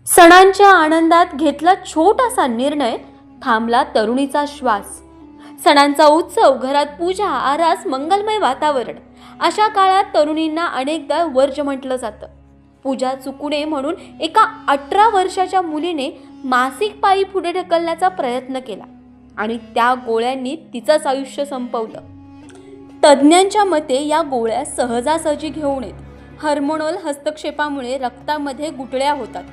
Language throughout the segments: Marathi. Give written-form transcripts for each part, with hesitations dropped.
सणांच्या आनंदात घेतला छोटासा निर्णय, थांबला तरुणीचा श्वास. सणांचा उत्सव, घरात पूजा, आरास, मंगलमय वातावरण. अशा काळात तरुणींना अनेकदा वर्ज म्हटलं जातं. पूजा चुकू नये म्हणून एका 18 वर्षाच्या मुलीने मासिक पाळी पुढे ढकलण्याचा प्रयत्न केला आणि त्या गोळ्यांनी तिचंच आयुष्य संपवलं. तज्ज्ञांच्या मते या गोळ्या सहजासहजी घेऊ नयेत. हार्मोनल हस्तक्षेपामुळे रक्तामध्ये गुठळ्या होतात,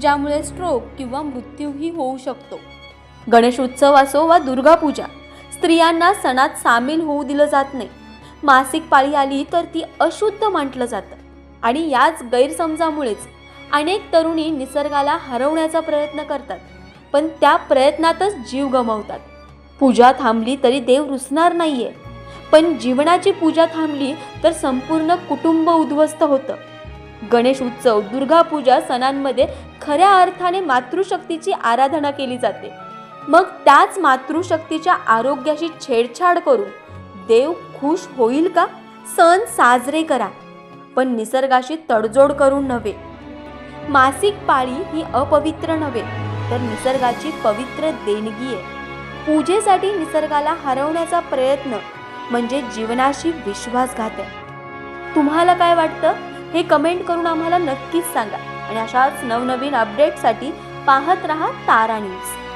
ज्यामुळे स्ट्रोक किंवा मृत्यूही होऊ शकतो. गणेश उत्सव असो वा दुर्गा पूजा, स्त्रियांना सणात सामील होऊ दिलं जात नाही. मासिक पाळी आली तर ती अशुद्ध म्हटलं जातं आणि याच गैरसमजामुळेच अनेक तरुणी निसर्गाला हरवण्याचा प्रयत्न करतात, पण त्या प्रयत्नातच जीव गमावतात. पूजा थांबली तरी देव रुसणार नाहीये, पण जीवनाची पूजा थांबली तर संपूर्ण कुटुंब उद्ध्वस्त होतं. गणेश उत्सव, दुर्गा पूजा सणांमध्ये खऱ्या अर्थाने मातृशक्तीची आराधना केली जाते. मग त्याच मातृशक्तीच्या आरोग्याशी छेडछाड करून देव खुश होईल का? सण साजरे करा, पण निसर्गाशी तडजोड करून नव्हे. मासिक पाळी ही अपवित्र नव्हे, तर निसर्गाची पवित्र देणगी आहे. पूजेसाठी निसर्गाला हरवण्याचा प्रयत्न म्हणजे जीवनाशी विश्वासघात आहे. तुम्हाला काय वाटतं हे कमेंट करून आम्हाला नक्कीच सांगा आणि अशाच नवनवीन अपडेटसाठी पाहत रहा तारा न्यूज.